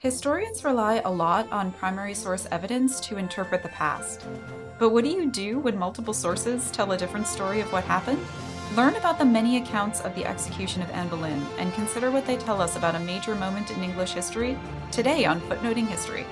Historians rely a lot on primary source evidence to interpret the past. But what do you do when multiple sources tell a different story of what happened? Learn about the many accounts of the execution of Anne Boleyn and consider what they tell us about a major moment in English history today on Footnoting History.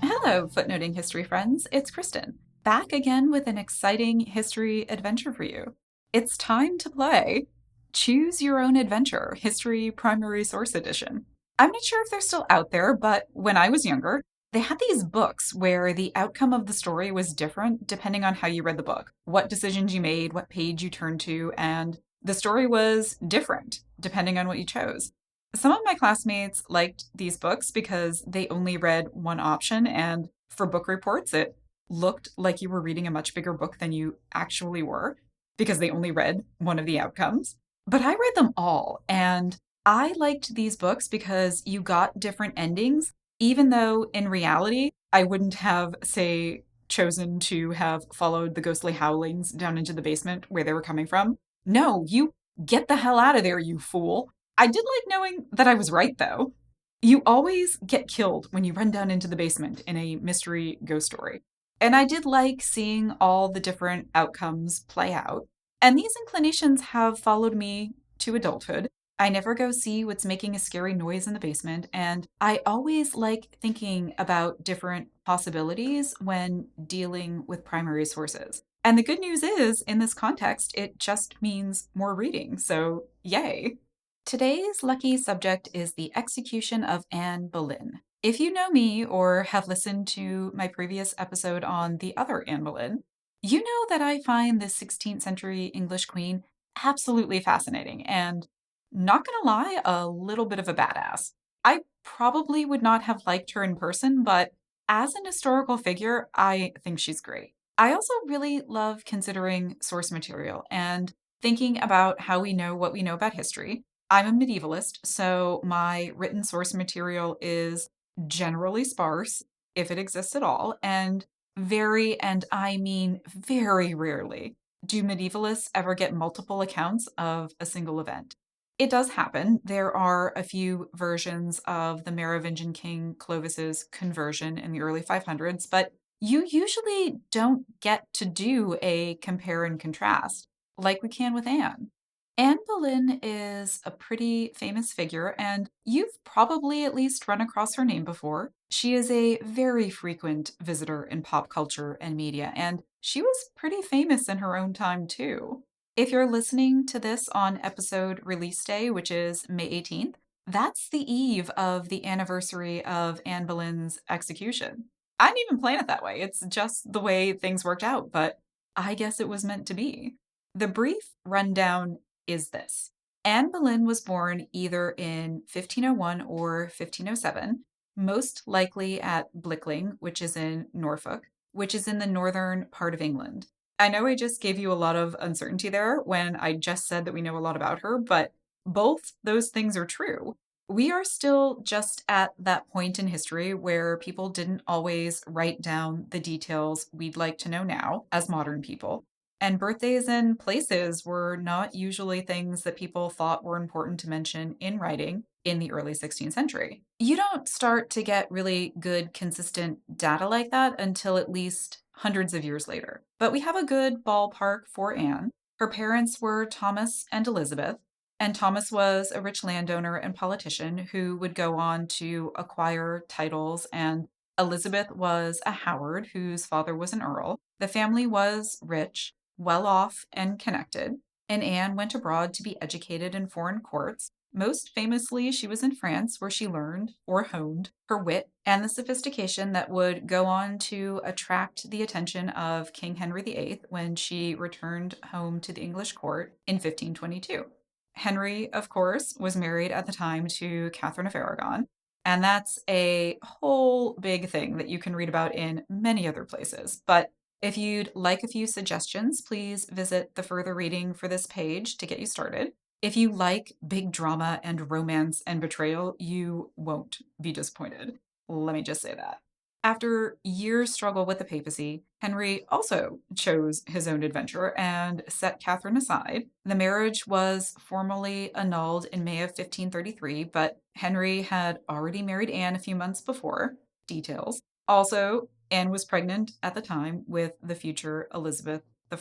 Hello, Footnoting History friends. It's Kristin, back again with an exciting history adventure for you. It's time to play Choose Your Own Adventure, History Primary Source Edition. I'm not sure if they're still out there, but when I was younger, they had these books where the outcome of the story was different depending on how you read the book, what decisions you made, what page you turned to, and the story was different depending on what you chose. Some of my classmates liked these books because they only read one option, and for book reports, it looked like you were reading a much bigger book than you actually were because they only read one of the outcomes. But I read them all, and I liked these books because you got different endings, even though in reality, I wouldn't have, say, chosen to have followed the ghostly howlings down into the basement where they were coming from. No, you get the hell out of there, you fool. I did like knowing that I was right, though. You always get killed when you run down into the basement in a mystery ghost story. And I did like seeing all the different outcomes play out. And these inclinations have followed me to adulthood. I never go see what's making a scary noise in the basement, and I always like thinking about different possibilities when dealing with primary sources. And the good news is, in this context, it just means more reading, so yay. Today's lucky subject is the execution of Anne Boleyn. If you know me or have listened to my previous episode on the other Anne Boleyn, you know that I find this 16th century English queen absolutely fascinating and, not gonna lie, a little bit of a badass. I probably would not have liked her in person, but as an historical figure, I think she's great. I also really love considering source material and thinking about how we know what we know about history. I'm a medievalist, so my written source material is generally sparse, if it exists at all, and very, and I mean very rarely, do medievalists ever get multiple accounts of a single event. It does happen. There are a few versions of the Merovingian king Clovis's conversion in the early 500s, but you usually don't get to do a compare and contrast like we can with Anne. Anne Boleyn is a pretty famous figure, and you've probably at least run across her name before. She is a very frequent visitor in pop culture and media, and she was pretty famous in her own time, too. If you're listening to this on episode release day, which is May 18th, that's the eve of the anniversary of Anne Boleyn's execution. I didn't even plan it that way. It's just the way things worked out, but I guess it was meant to be. The brief rundown is this. Anne Boleyn was born either in 1501 or 1507, most likely at Blickling, which is in Norfolk, which is in the northern part of England. I know I just gave you a lot of uncertainty there when I just said that we know a lot about her, but both those things are true. We are still just at that point in history where people didn't always write down the details we'd like to know now as modern people. And birthdays and places were not usually things that people thought were important to mention in writing in the early 16th century. You don't start to get really good, consistent data like that until at least hundreds of years later. But we have a good ballpark for Anne. Her parents were Thomas and Elizabeth, and Thomas was a rich landowner and politician who would go on to acquire titles, and Elizabeth was a Howard whose father was an earl. The family was rich, well off, and connected, and Anne went abroad to be educated in foreign courts. Most famously, she was in France, where she learned, or honed, her wit and the sophistication that would go on to attract the attention of King Henry VIII when she returned home to the English court in 1522. Henry, of course, was married at the time to Catherine of Aragon, and that's a whole big thing that you can read about in many other places. But if you'd like a few suggestions, please visit the further reading for this page to get you started. If you like big drama and romance and betrayal, you won't be disappointed. Let me just say that. After years' struggle with the papacy, Henry also chose his own adventure and set Catherine aside. The marriage was formally annulled in May of 1533, but Henry had already married Anne a few months before. Details. Also, Anne was pregnant at the time with the future Elizabeth I.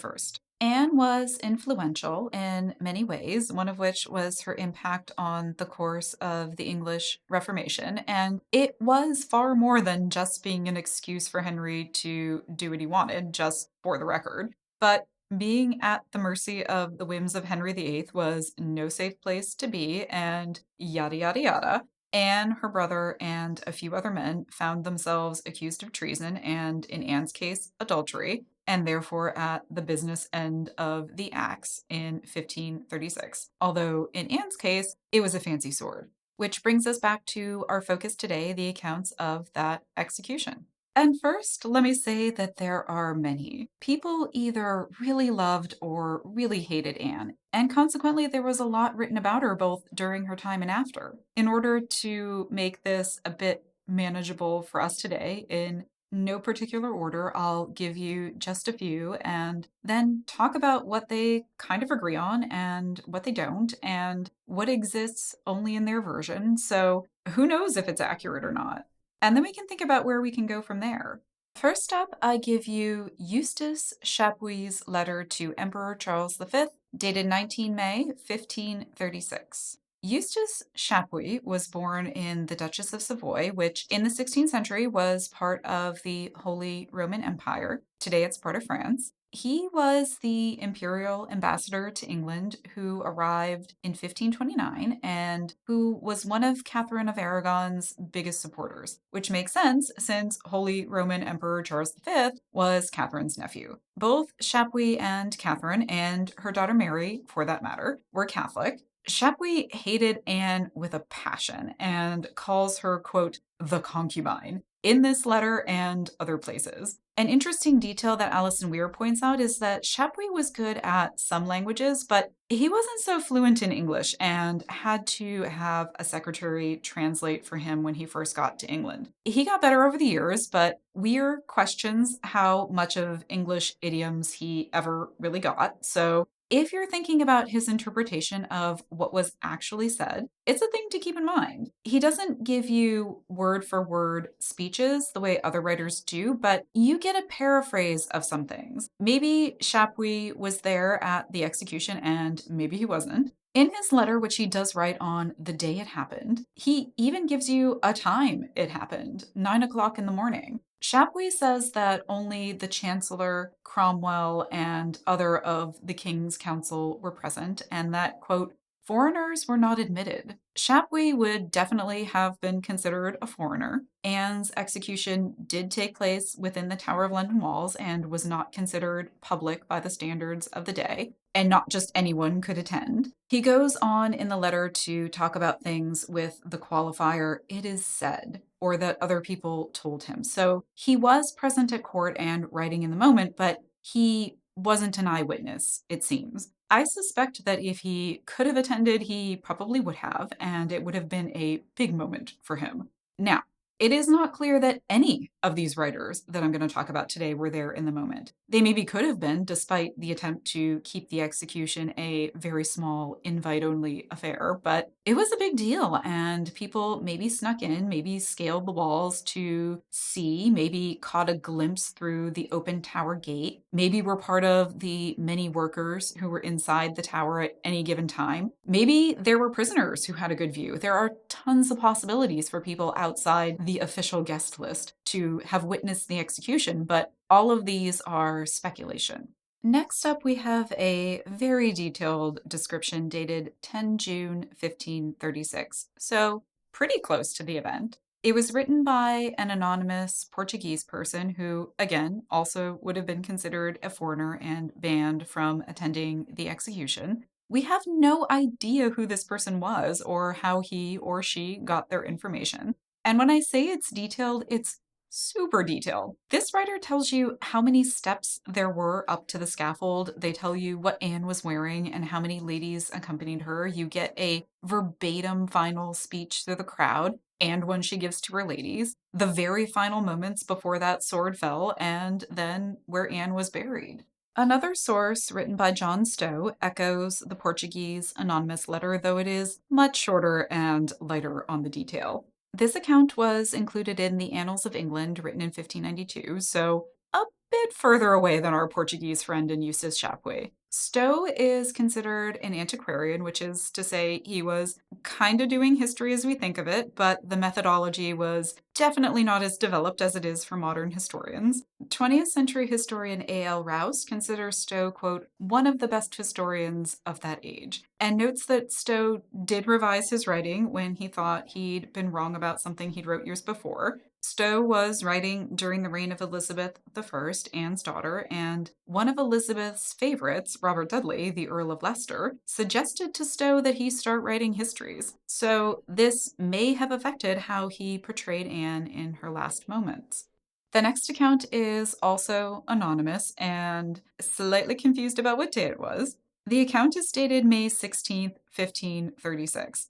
Anne was influential in many ways, one of which was her impact on the course of the English Reformation. And it was far more than just being an excuse for Henry to do what he wanted, just for the record. But being at the mercy of the whims of Henry VIII was no safe place to be, and yada, yada, yada. Anne, her brother, and a few other men found themselves accused of treason and, in Anne's case, adultery, and therefore at the business end of the axe in 1536. Although in Anne's case, it was a fancy sword. Which brings us back to our focus today, the accounts of that execution. And first, let me say that there are many. People either really loved or really hated Anne, and consequently, there was a lot written about her both during her time and after. In order to make this a bit manageable for us today, in no particular order, I'll give you just a few and then talk about what they kind of agree on and what they don't, and what exists only in their version. So who knows if it's accurate or not? And then we can think about where we can go from there. First up, I give you Eustace Chapuis's letter to Emperor Charles V, dated 19 May 1536. Eustace Chapuis was born in the Duchess of Savoy, which in the 16th century was part of the Holy Roman Empire. Today it's part of France. He was the imperial ambassador to England who arrived in 1529 and who was one of Catherine of Aragon's biggest supporters, which makes sense since Holy Roman Emperor Charles V was Catherine's nephew. Both Chapuis and Catherine, and her daughter Mary, for that matter, were Catholic. Chapuis hated Anne with a passion and calls her, quote, the concubine, in this letter and other places. An interesting detail that Alison Weir points out is that Chapuis was good at some languages, but he wasn't so fluent in English and had to have a secretary translate for him when he first got to England. He got better over the years, but Weir questions how much of English idioms he ever really got. So if you're thinking about his interpretation of what was actually said, it's a thing to keep in mind. He doesn't give you word for word speeches the way other writers do, but you get a paraphrase of some things. Maybe Chapuis was there at the execution and maybe he wasn't. In his letter, which he does write on the day it happened, he even gives you a time it happened, 9 o'clock in the morning. Chapuis says that only the Chancellor, Cromwell, and other of the King's Council were present, and that, quote, foreigners were not admitted. Chapuis would definitely have been considered a foreigner. Anne's execution did take place within the Tower of London walls and was not considered public by the standards of the day, and not just anyone could attend. He goes on in the letter to talk about things with the qualifier, it is said, or that other people told him. So he was present at court and writing in the moment, but he wasn't an eyewitness, it seems. I suspect that if he could have attended, he probably would have, and it would have been a big moment for him. Now, it is not clear that any of these writers that I'm going to talk about today were there in the moment. They maybe could have been, despite the attempt to keep the execution a very small, invite-only affair, but it was a big deal, and people maybe snuck in, maybe scaled the walls to see, maybe caught a glimpse through the open tower gate, maybe were part of the many workers who were inside the tower at any given time. Maybe there were prisoners who had a good view. There are tons of possibilities for people outside the official guest list to have witnessed the execution, but all of these are speculation. Next up, we have a very detailed description dated 10 June 1536, so pretty close to the event. It was written by an anonymous Portuguese person who, again, also would have been considered a foreigner and banned from attending the execution. We have no idea who this person was or how he or she got their information. And when I say it's detailed, it's super detailed. This writer tells you how many steps there were up to the scaffold. They tell you what Anne was wearing and how many ladies accompanied her. You get a verbatim final speech through the crowd. and one she gives to her ladies, the very final moments before that sword fell, and then where Anne was buried. Another source, written by John Stowe, echoes the Portuguese anonymous letter, though it is much shorter and lighter on the detail. This account was included in the Annals of England, written in 1592, so a bit further away than our Portuguese friend in Eustace Chapuis. Stowe is considered an antiquarian, which is to say he was kind of doing history as we think of it, but the methodology was definitely not as developed as it is for modern historians. 20th century historian A.L. Rouse considers Stowe, quote, one of the best historians of that age, and notes that Stowe did revise his writing when he thought he'd been wrong about something he'd wrote years before. Stowe was writing during the reign of Elizabeth I, Anne's daughter, and one of Elizabeth's favorites, Robert Dudley, the Earl of Leicester, suggested to Stowe that he start writing histories. So this may have affected how he portrayed Anne in her last moments. The next account is also anonymous and slightly confused about what day it was. The account is dated May 16th, 1536.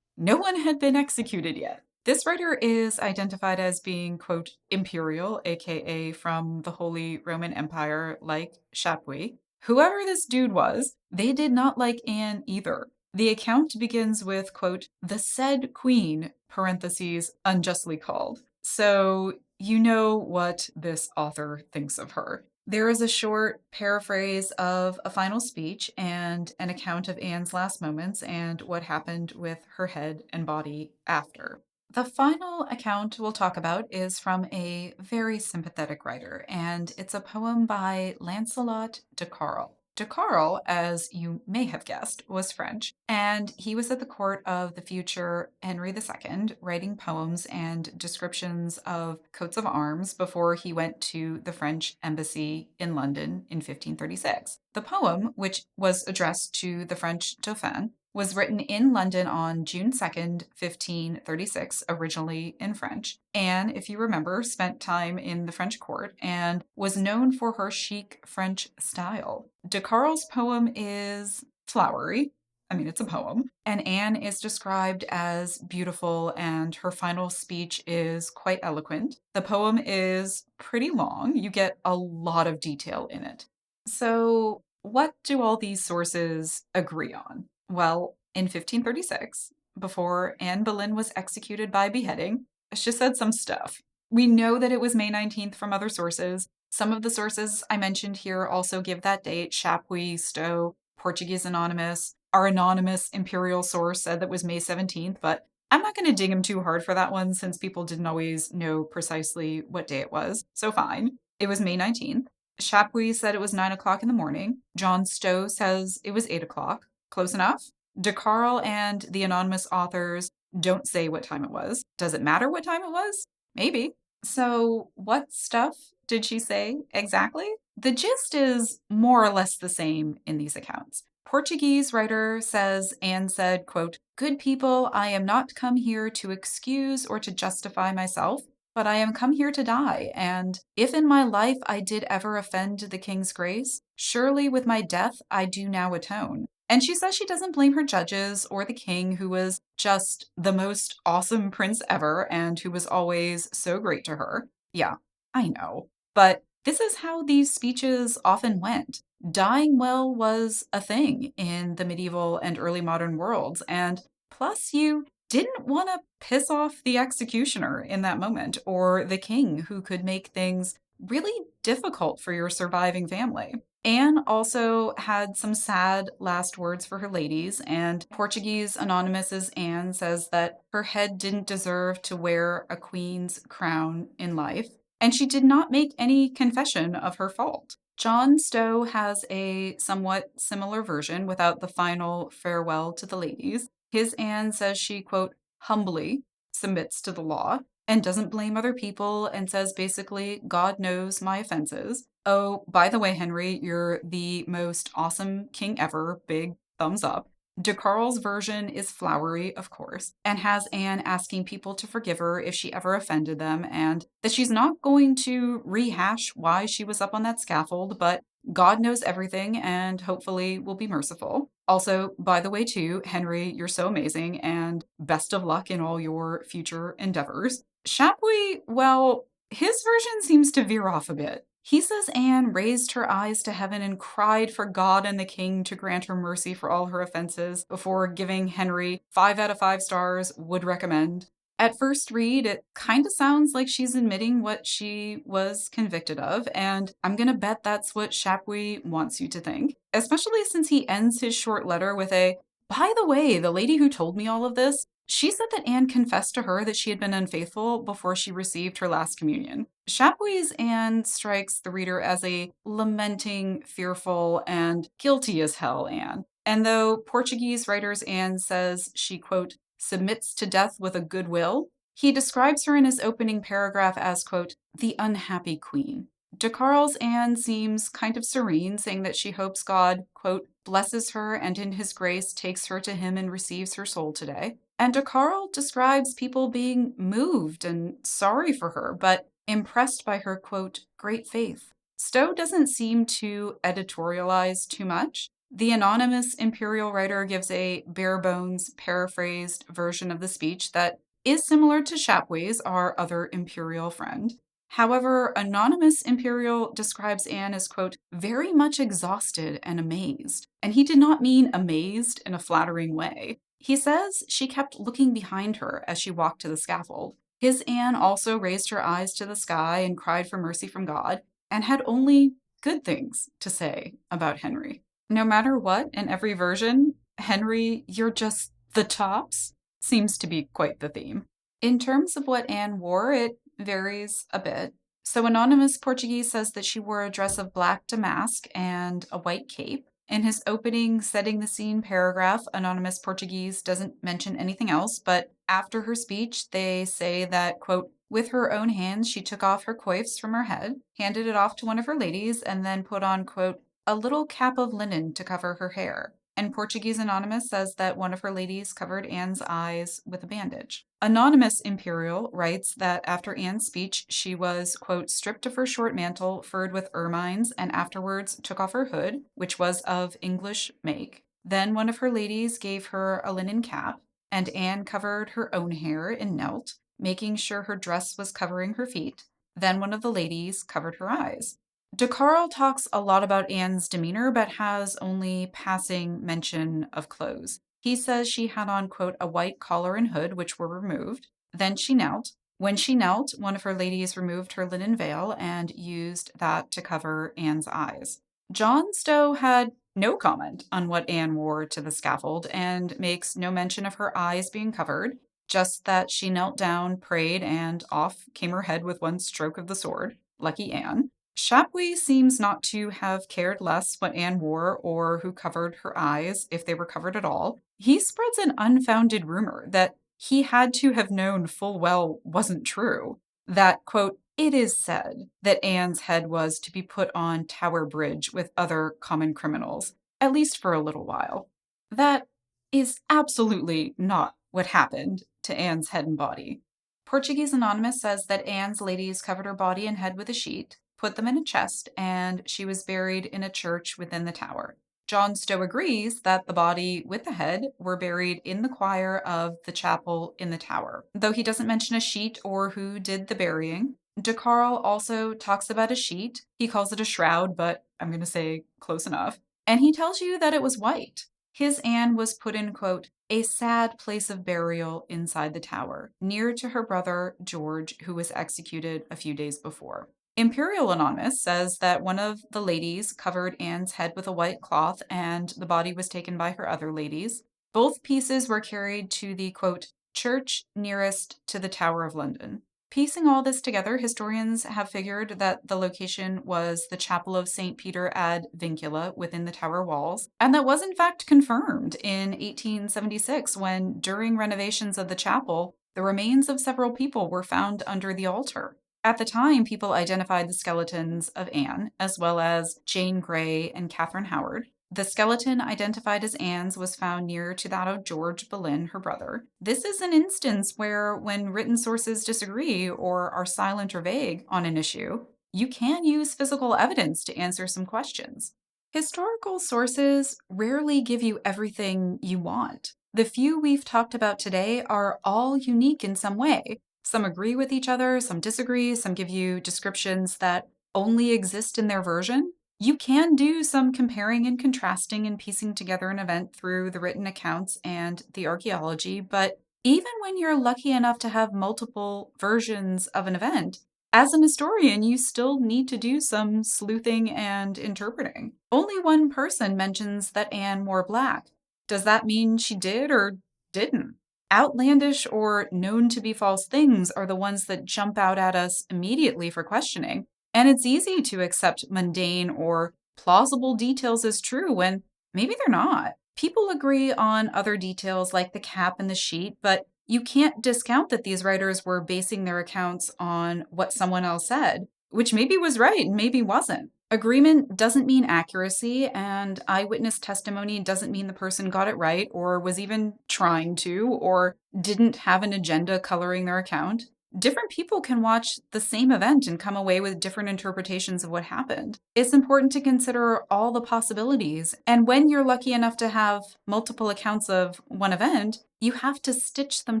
No one had been executed yet. This writer is identified as being, quote, imperial, aka from the Holy Roman Empire, like Chapuis. Whoever this dude was, they did not like Anne either. The account begins with, quote, the said queen, parentheses, unjustly called. So you know what this author thinks of her. There is a short paraphrase of a final speech and an account of Anne's last moments and what happened with her head and body after. The final account we'll talk about is from a very sympathetic writer, and it's a poem by Lancelot de Carl. De Carl, as you may have guessed, was French, and he was at the court of the future Henry II, writing poems and descriptions of coats of arms before he went to the French embassy in London in 1536. The poem, which was addressed to the French Dauphin, was written in London on June 2nd, 1536, originally in French. Anne, if you remember, spent time in the French court and was known for her chic French style. De Carl's poem is flowery. I mean, it's a poem. And Anne is described as beautiful, and her final speech is quite eloquent. The poem is pretty long. You get a lot of detail in it. So, what do all these sources agree on? Well, in 1536, before Anne Boleyn was executed by beheading, she said some stuff. We know that it was May 19th from other sources. Some of the sources I mentioned here also give that date: Chapuis, Stowe, Portuguese Anonymous. Our anonymous imperial source said that was May 17th, but I'm not going to dig him too hard for that one since people didn't always know precisely what day it was. So fine. It was May 19th. Chapuis said it was 9 o'clock in the morning. John Stowe says it was 8 o'clock. Close enough? De Carl and the anonymous authors don't say what time it was. Does it matter what time it was? Maybe. So, what stuff did she say exactly? The gist is more or less the same in these accounts. Portuguese writer says Anne said, quote, good people, I am not come here to excuse or to justify myself, but I am come here to die, and if in my life I did ever offend the king's grace, surely with my death I do now atone. And she says she doesn't blame her judges or the king, who was just the most awesome prince ever and who was always so great to her. Yeah, I know. But this is how these speeches often went. Dying well was a thing in the medieval and early modern worlds, and plus you didn't want to piss off the executioner in that moment or the king, who could make things really difficult for your surviving family. Anne also had some sad last words for her ladies, and Portuguese Anonymous's Anne says that her head didn't deserve to wear a queen's crown in life, and she did not make any confession of her fault. John Stowe has a somewhat similar version without the final farewell to the ladies. His Anne says she, quote, humbly submits to the law and doesn't blame other people and says basically, God knows my offenses. Oh, by the way, Henry, you're the most awesome king ever. Big thumbs up. De Carl's version is flowery, of course, and has Anne asking people to forgive her if she ever offended them, and that she's not going to rehash why she was up on that scaffold, but God knows everything and hopefully will be merciful. Also, by the way, too, Henry, you're so amazing and best of luck in all your future endeavors. Chapuis, well, his version seems to veer off a bit. He says Anne raised her eyes to heaven and cried for God and the king to grant her mercy for all her offenses before giving Henry 5 out of 5 stars, would recommend. At first read, it kind of sounds like she's admitting what she was convicted of, and I'm gonna bet that's what Chapuis wants you to think, especially since he ends his short letter with a, by the way, the lady who told me all of this, she said that Anne confessed to her that she had been unfaithful before she received her last communion. Chapuis' Anne strikes the reader as a lamenting, fearful, and guilty as hell Anne. And though Portuguese writer's Anne says she, quote, submits to death with a good will, he describes her in his opening paragraph as, quote, the unhappy queen. De Carle's Anne seems kind of serene, saying that she hopes God, quote, blesses her and in his grace takes her to him and receives her soul today. And de Carle describes people being moved and sorry for her, but impressed by her, quote, great faith. Stowe doesn't seem to editorialize too much. The anonymous imperial writer gives a bare-bones, paraphrased version of the speech that is similar to Chapuis', our other imperial friend. However, anonymous imperial describes Anne as, quote, very much exhausted and amazed. And he did not mean amazed in a flattering way. He says she kept looking behind her as she walked to the scaffold. His Anne also raised her eyes to the sky and cried for mercy from God, and had only good things to say about Henry. No matter what, in every version, Henry, you're just the tops, seems to be quite the theme. In terms of what Anne wore, it varies a bit. So Anonymous Portuguese says that she wore a dress of black damask and a white cape. In his opening setting the scene paragraph, Anonymous Portuguese doesn't mention anything else, but after her speech, they say that, quote, with her own hands, she took off her coifs from her head, handed it off to one of her ladies, and then put on, quote, a little cap of linen to cover her hair. And Portuguese Anonymous says that one of her ladies covered Anne's eyes with a bandage. Anonymous Imperial writes that after Anne's speech, she was, quote, stripped of her short mantle, furred with ermines, and afterwards took off her hood, which was of English make. Then one of her ladies gave her a linen cap, and Anne covered her own hair and knelt, making sure her dress was covering her feet. Then one of the ladies covered her eyes. De Carle talks a lot about Anne's demeanor, but has only passing mention of clothes. He says she had on, quote, a white collar and hood, which were removed. Then she knelt. When she knelt, one of her ladies removed her linen veil and used that to cover Anne's eyes. John Stowe had no comment on what Anne wore to the scaffold and makes no mention of her eyes being covered, just that she knelt down, prayed, and off came her head with one stroke of the sword. Lucky Anne. Chapuis seems not to have cared less what Anne wore or who covered her eyes, if they were covered at all. He spreads an unfounded rumor that he had to have known full well wasn't true. That, quote, it is said that Anne's head was to be put on Tower Bridge with other common criminals, at least for a little while. That is absolutely not what happened to Anne's head and body. Portuguese Anonymous says that Anne's ladies covered her body and head with a sheet, put them in a chest, and she was buried in a church within the tower. John Stowe agrees that the body with the head were buried in the choir of the chapel in the tower, though he doesn't mention a sheet or who did the burying. De Carle also talks about a sheet. He calls it a shroud, but I'm going to say close enough. And he tells you that it was white. His Anne was put in, quote, a sad place of burial inside the tower, near to her brother George, who was executed a few days before. Imperial Anonymous says that one of the ladies covered Anne's head with a white cloth and the body was taken by her other ladies. Both pieces were carried to the, quote, church nearest to the Tower of London. Piecing all this together, historians have figured that the location was the Chapel of St. Peter ad Vincula within the tower walls, and that was in fact confirmed in 1876 when, during renovations of the chapel, the remains of several people were found under the altar. At the time, people identified the skeletons of Anne, as well as Jane Grey and Catherine Howard. The skeleton identified as Anne's was found near to that of George Boleyn, her brother. This is an instance where, when written sources disagree or are silent or vague on an issue, you can use physical evidence to answer some questions. Historical sources rarely give you everything you want. The few we've talked about today are all unique in some way. Some agree with each other, some disagree, some give you descriptions that only exist in their version. You can do some comparing and contrasting and piecing together an event through the written accounts and the archaeology, but even when you're lucky enough to have multiple versions of an event, as an historian, you still need to do some sleuthing and interpreting. Only one person mentions that Anne wore black. Does that mean she did or didn't? Outlandish or known to be false things are the ones that jump out at us immediately for questioning. And it's easy to accept mundane or plausible details as true when maybe they're not. People agree on other details like the cap and the sheet, but you can't discount that these writers were basing their accounts on what someone else said, which maybe was right and maybe wasn't. Agreement doesn't mean accuracy, and eyewitness testimony doesn't mean the person got it right or was even trying to or didn't have an agenda coloring their account. Different people can watch the same event and come away with different interpretations of what happened. It's important to consider all the possibilities, and when you're lucky enough to have multiple accounts of one event, you have to stitch them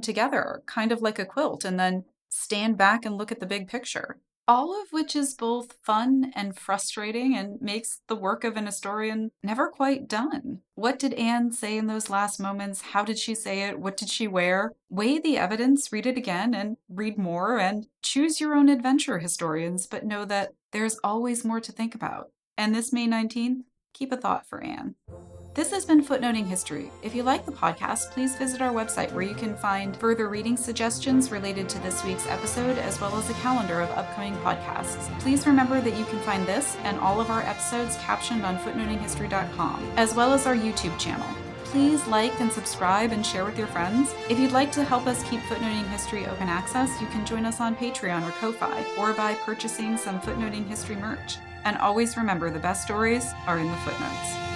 together, kind of like a quilt, and then stand back and look at the big picture. All of which is both fun and frustrating and makes the work of an historian never quite done. What did Anne say in those last moments? How did she say it? What did she wear? Weigh the evidence, read it again, and read more, and choose your own adventure, historians, but know that there's always more to think about. And this May 19th, keep a thought for Anne. This has been Footnoting History. If you like the podcast, please visit our website where you can find further reading suggestions related to this week's episode, as well as a calendar of upcoming podcasts. Please remember that you can find this and all of our episodes captioned on footnotinghistory.com, as well as our YouTube channel. Please like and subscribe and share with your friends. If you'd like to help us keep Footnoting History open access, you can join us on Patreon or Ko-Fi, or by purchasing some Footnoting History merch. And always remember, the best stories are in the footnotes.